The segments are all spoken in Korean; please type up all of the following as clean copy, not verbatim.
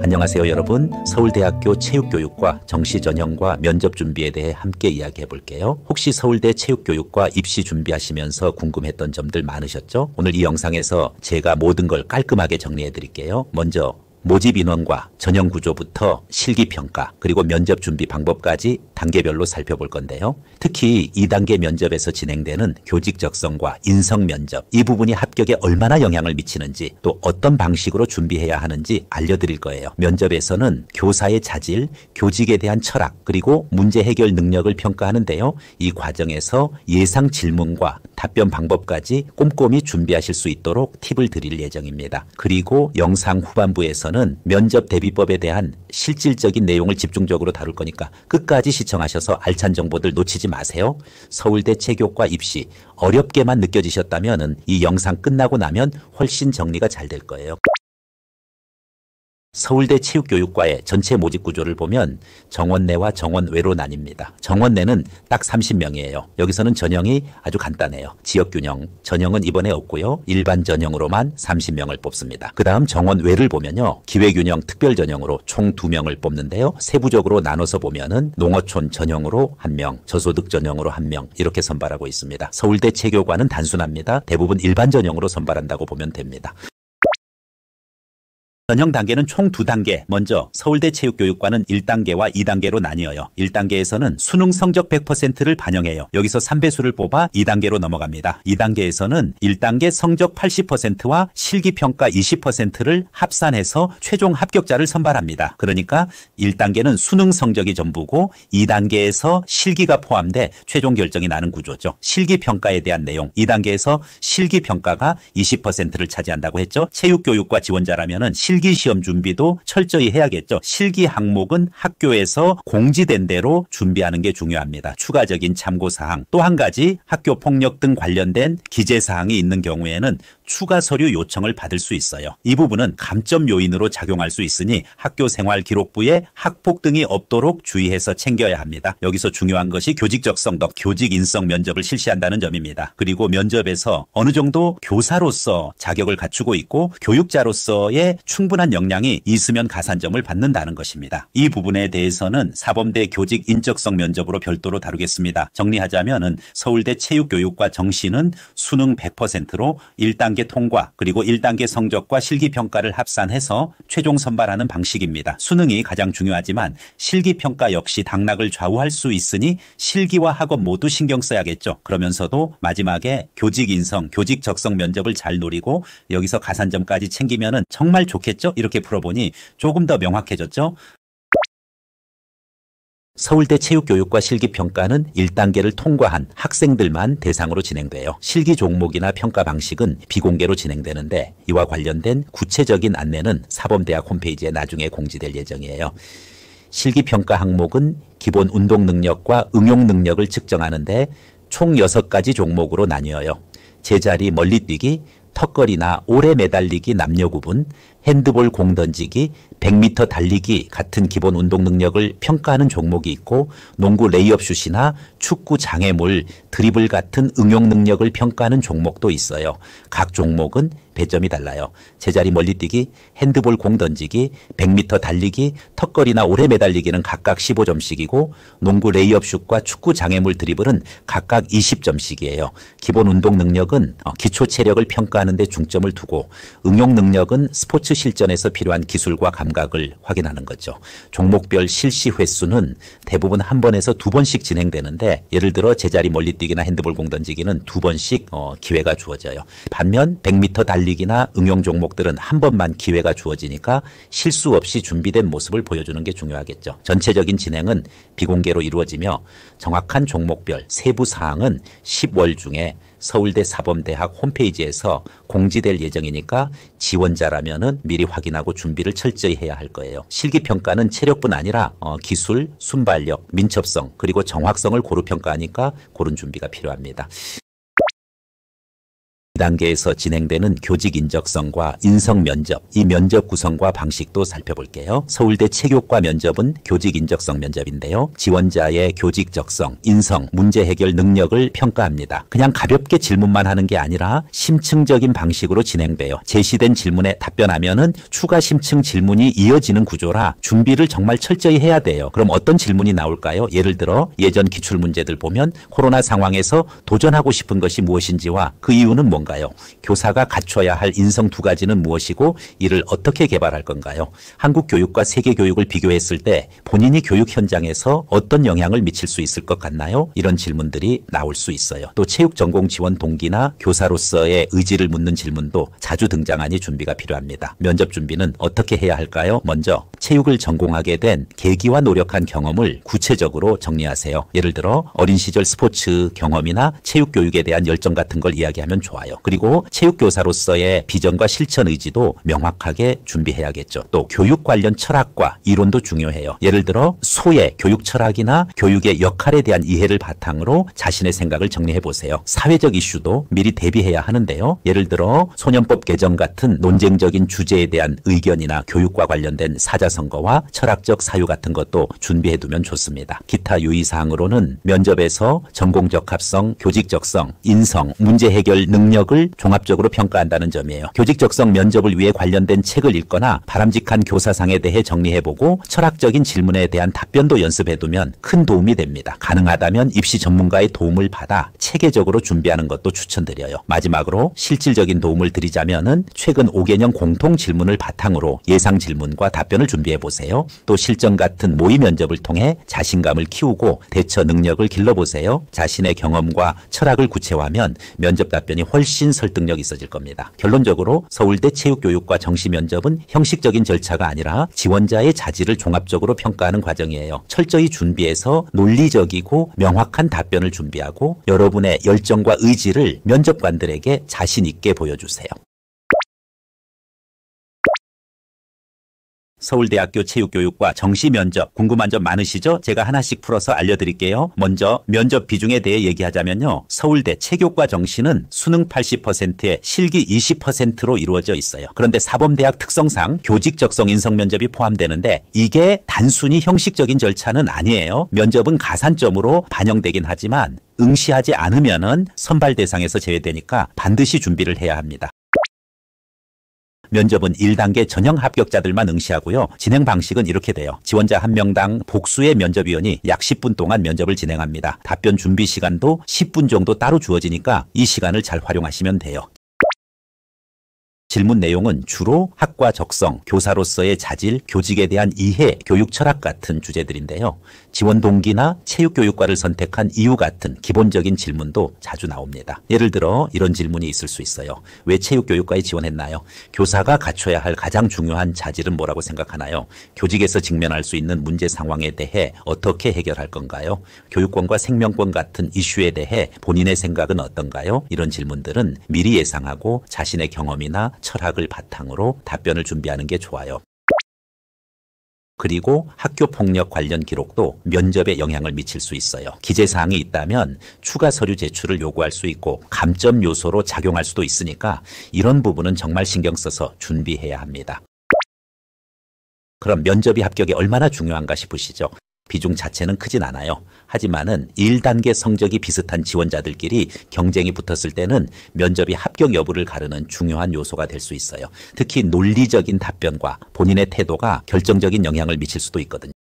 안녕하세요 여러분. 서울대학교 체육교육과 정시전형과 면접 준비에 대해 함께 이야기해 볼게요. 혹시 서울대 체육교육과 입시 준비하시면서 궁금했던 점들 많으셨죠? 오늘 이 영상에서 제가 모든 걸 깔끔하게 정리해 드릴게요. 먼저 모집 인원과 전형 구조부터 실기평가 그리고 면접 준비 방법까지 단계별로 살펴볼 건데요. 특히 2단계 면접에서 진행되는 교직 적성과 인성 면접, 이 부분이 합격에 얼마나 영향을 미치는지 또 어떤 방식으로 준비해야 하는지 알려드릴 거예요. 면접에서는 교사의 자질, 교직에 대한 철학 그리고 문제 해결 능력을 평가하는데요. 이 과정에서 예상 질문과 답변 방법까지 꼼꼼히 준비하실 수 있도록 팁을 드릴 예정입니다. 그리고 영상 후반부에서는 면접 대비법에 대한 실질적인 내용을 집중적으로 다룰 거니까 끝까지 시청하셔서 알찬 정보들 놓치지 마세요. 서울대 체교과 입시 어렵게만 느껴지셨다면 이 영상 끝나고 나면 훨씬 정리가 잘 될 거예요. 서울대 체육교육과의 전체 모집 구조를 보면 정원내와 정원외로 나뉩니다. 정원내는 딱 30명이에요. 여기서는 전형이 아주 간단해요. 지역균형, 전형은 이번에 없고요. 일반 전형으로만 30명을 뽑습니다. 그 다음 정원외를 보면요. 기회균형 특별전형으로 총 2명을 뽑는데요. 세부적으로 나눠서 보면은 농어촌 전형으로 1명, 저소득 전형으로 1명 이렇게 선발하고 있습니다. 서울대 체교과는 단순합니다. 대부분 일반 전형으로 선발한다고 보면 됩니다. 전형 단계는 총 2단계. 먼저 서울대 체육교육과는 1단계와 2단계로 나뉘어요. 1단계에서는 수능 성적 100%를 반영해요. 여기서 3배수를 뽑아 2단계로 넘어갑니다. 2단계에서는 1단계 성적 80%와 실기평가 20%를 합산해서 최종 합격자를 선발합니다. 그러니까 1단계는 수능 성적이 전부고 2단계에서 실기가 포함돼 최종 결정이 나는 구조죠. 실기평가에 대한 내용, 2단계에서 실기평가가 20%를 차지한다고 했죠. 체육교육과 지원자라면은 실기시험 준비도 철저히 해야겠죠. 실기 항목은 학교에서 공지된 대로 준비하는 게 중요합니다. 추가적인 참고사항, 또 한 가지 학교 폭력 등 관련된 기재사항이 있는 경우에는 추가 서류 요청을 받을 수 있어요. 이 부분은 감점 요인으로 작용할 수 있으니 학교생활기록부에 학폭 등이 없도록 주의해서 챙겨야 합니다. 여기서 중요한 것이 교직 적성도 교직 인성 면접을 실시한다는 점입니다. 그리고 면접에서 어느 정도 교사로서 자격을 갖추고 있고 교육자로서의 충분한 역량이 있으면 가산점을 받는다는 것입니다. 이 부분에 대해서는 사범대 교직 인적성 면접으로 별도로 다루겠습니다. 정리하자면은 서울대 체육교육과 정시는 수능 100%로 1단계 통과 그리고 1단계 성적과 실기평가를 합산해서 최종 선발하는 방식입니다. 수능이 가장 중요하지만 실기평가 역시 당락을 좌우할 수 있으니 실기와 학업 모두 신경 써야겠죠. 그러면서도 마지막에 교직 인성, 교직 적성 면접을 잘 노리고 여기서 가산점까지 챙기면은 정말 좋겠죠? 이렇게 풀어보니 조금 더 명확해졌죠? 서울대 체육교육과 실기평가는 1단계를 통과한 학생들만 대상으로 진행돼요. 실기 종목이나 평가 방식은 비공개로 진행되는데 이와 관련된 구체적인 안내는 사범대학 홈페이지에 나중에 공지될 예정이에요. 실기평가 항목은 기본 운동 능력과 응용 능력을 측정하는데 총 6가지 종목으로 나뉘어요. 제자리 멀리뛰기, 턱걸이나 오래 매달리기 남녀 구분, 핸드볼 공 던지기, 100m 달리기 같은 기본 운동 능력을 평가하는 종목이 있고 농구 레이업 슛이나 축구 장애물, 드리블 같은 응용 능력을 평가하는 종목도 있어요. 각 종목은 배점이 달라요. 제자리 멀리뛰기, 핸드볼 공 던지기, 100m 달리기, 턱걸이나 오래 매달리기는 각각 15점씩이고 농구 레이업 슛과 축구 장애물 드리블은 각각 20점씩이에요. 기본 운동 능력은 기초 체력을 평가하는 데 중점을 두고 응용 능력은 스포츠 실전에서 필요한 기술과 감각을 확인하는 거죠. 종목별 실시 횟수는 대부분 한 번에서 2번씩 진행되는데 예를 들어 제자리 멀리뛰기나 핸드볼 공 던지기는 2번씩 기회가 주어져요. 반면 100m 달리기나 응용 종목들은 한 번만 기회가 주어지니까 실수 없이 준비된 모습을 보여주는 게 중요하겠죠. 전체적인 진행은 비공개로 이루어지며 정확한 종목별 세부 사항은 10월 중에 서울대 사범대학 홈페이지에서 공지될 예정이니까 지원자라면은 미리 확인하고 준비를 철저히 해야 할 거예요. 실기평가는 체력뿐 아니라 기술, 순발력, 민첩성 그리고 정확성을 고루 평가하니까 그런 준비가 필요합니다. 2단계에서 진행되는 교직 인적성과 인성 면접, 이 면접 구성과 방식도 살펴볼게요. 서울대 체교과 면접은 교직 인적성 면접인데요. 지원자의 교직 적성, 인성, 문제 해결 능력을 평가합니다. 그냥 가볍게 질문만 하는 게 아니라 심층적인 방식으로 진행돼요. 제시된 질문에 답변하면은 추가 심층 질문이 이어지는 구조라 준비를 정말 철저히 해야 돼요. 그럼 어떤 질문이 나올까요? 예를 들어 예전 기출 문제들 보면 코로나 상황에서 도전하고 싶은 것이 무엇인지와 그 이유는 뭔가요? 교사가 갖춰야 할 인성 두 가지는 무엇이고 이를 어떻게 개발할 건가요? 한국 교육과 세계 교육을 비교했을 때 본인이 교육 현장에서 어떤 영향을 미칠 수 있을 것 같나요? 이런 질문들이 나올 수 있어요. 또 체육 전공 지원 동기나 교사로서의 의지를 묻는 질문도 자주 등장하니 준비가 필요합니다. 면접 준비는 어떻게 해야 할까요? 먼저 체육을 전공하게 된 계기와 노력한 경험을 구체적으로 정리하세요. 예를 들어 어린 시절 스포츠 경험이나 체육 교육에 대한 열정 같은 걸 이야기하면 좋아요. 그리고 체육교사로서의 비전과 실천 의지도 명확하게 준비해야겠죠. 또 교육 관련 철학과 이론도 중요해요. 예를 들어 소의 교육 철학이나 교육의 역할에 대한 이해를 바탕으로 자신의 생각을 정리해 보세요. 사회적 이슈도 미리 대비해야 하는데요. 예를 들어 소년법 개정 같은 논쟁적인 주제에 대한 의견이나 교육과 관련된 사자성어와 철학적 사유 같은 것도 준비해 두면 좋습니다. 기타 유의사항으로는 면접에서 전공 적합성, 교직 적성, 인성, 문제 해결 능력을 종합적으로 평가한다는 점이에요. 교직 적성 면접을 위해 관련된 책을 읽거나 바람직한 교사상에 대해 정리해보고 철학적인 질문에 대한 답변도 연습해두면 큰 도움이 됩니다. 가능하다면 입시 전문가의 도움을 받아 체계적으로 준비하는 것도 추천드려요. 마지막으로 실질적인 도움을 드리자면은 최근 5개년 공통 질문을 바탕으로 예상 질문과 답변을 준비해보세요. 또 실전 같은 모의 면접을 통해 자신감을 키우고 대처 능력을 길러보세요. 자신의 경험과 철학을 구체화하면 면접 답변이 훨씬 설득력 있어질 겁니다. 결론적으로 서울대 체육교육과 정시면접은 형식적인 절차가 아니라 지원자의 자질을 종합적으로 평가하는 과정이에요. 철저히 준비해서 논리적이고 명확한 답변을 준비하고 여러분의 열정과 의지를 면접관들에게 자신 있게 보여주세요. 서울대학교 체육교육과 정시면접 궁금한 점 많으시죠? 제가 하나씩 풀어서 알려드릴게요. 먼저 면접 비중에 대해 얘기하자면요. 서울대 체교과 정시는 수능 80%에 실기 20%로 이루어져 있어요. 그런데 사범대학 특성상 교직 적성 인성 면접이 포함되는데 이게 단순히 형식적인 절차는 아니에요. 면접은 가산점으로 반영되긴 하지만 응시하지 않으면은 선발 대상에서 제외되니까 반드시 준비를 해야 합니다. 면접은 1단계 전형 합격자들만 응시하고요. 진행 방식은 이렇게 돼요. 지원자 1명당 복수의 면접위원이 약 10분 동안 면접을 진행합니다. 답변 준비 시간도 10분 정도 따로 주어지니까 이 시간을 잘 활용하시면 돼요. 질문 내용은 주로 학과 적성, 교사로서의 자질, 교직에 대한 이해, 교육 철학 같은 주제들인데요. 지원 동기나 체육교육과를 선택한 이유 같은 기본적인 질문도 자주 나옵니다. 예를 들어 이런 질문이 있을 수 있어요. 왜 체육교육과에 지원했나요? 교사가 갖춰야 할 가장 중요한 자질은 뭐라고 생각하나요? 교직에서 직면할 수 있는 문제 상황에 대해 어떻게 해결할 건가요? 교육권과 생명권 같은 이슈에 대해 본인의 생각은 어떤가요? 이런 질문들은 미리 예상하고 자신의 경험이나 철학을 바탕으로 답변을 준비하는 게 좋아요. 그리고 학교폭력 관련 기록도 면접에 영향을 미칠 수 있어요. 기재사항이 있다면 추가 서류 제출을 요구할 수 있고 감점 요소로 작용할 수도 있으니까 이런 부분은 정말 신경 써서 준비해야 합니다. 그럼 면접이 합격이 얼마나 중요한가 싶으시죠? 비중 자체는 크진 않아요. 하지만은 1단계 성적이 비슷한 지원자들끼리 경쟁이 붙었을 때는 면접이 합격 여부를 가르는 중요한 요소가 될 수 있어요. 특히 논리적인 답변과 본인의 태도가 결정적인 영향을 미칠 수도 있거든요.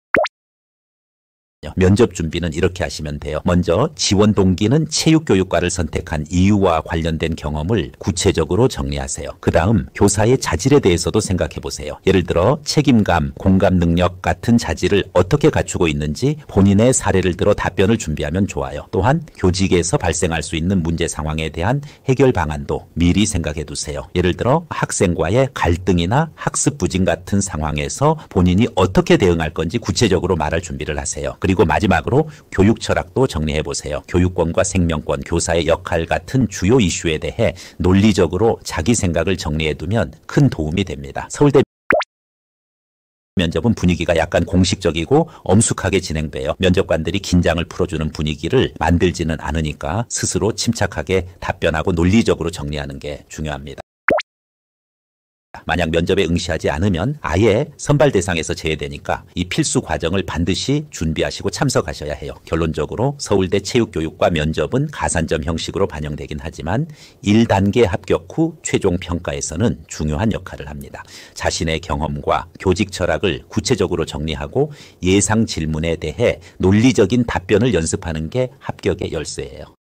면접 준비는 이렇게 하시면 돼요. 먼저 지원 동기는 체육교육과를 선택한 이유와 관련된 경험을 구체적으로 정리하세요. 그 다음 교사의 자질에 대해서도 생각해 보세요. 예를 들어 책임감, 공감 능력 같은 자질을 어떻게 갖추고 있는지 본인의 사례를 들어 답변을 준비하면 좋아요. 또한 교직에서 발생할 수 있는 문제 상황에 대한 해결 방안도 미리 생각해 두세요. 예를 들어 학생과의 갈등이나 학습 부진 같은 상황에서 본인이 어떻게 대응할 건지 구체적으로 말할 준비를 하세요. 그리고 마지막으로 교육 철학도 정리해 보세요. 교육권과 생명권, 교사의 역할 같은 주요 이슈에 대해 논리적으로 자기 생각을 정리해 두면 큰 도움이 됩니다. 서울대 면접은 분위기가 약간 공식적이고 엄숙하게 진행돼요. 면접관들이 긴장을 풀어주는 분위기를 만들지는 않으니까 스스로 침착하게 답변하고 논리적으로 정리하는 게 중요합니다. 만약 면접에 응시하지 않으면 아예 선발 대상에서 제외되니까 이 필수 과정을 반드시 준비하시고 참석하셔야 해요. 결론적으로 서울대 체육교육과 면접은 가산점 형식으로 반영되긴 하지만 1단계 합격 후 최종 평가에서는 중요한 역할을 합니다. 자신의 경험과 교직 철학을 구체적으로 정리하고 예상 질문에 대해 논리적인 답변을 연습하는 게 합격의 열쇠예요.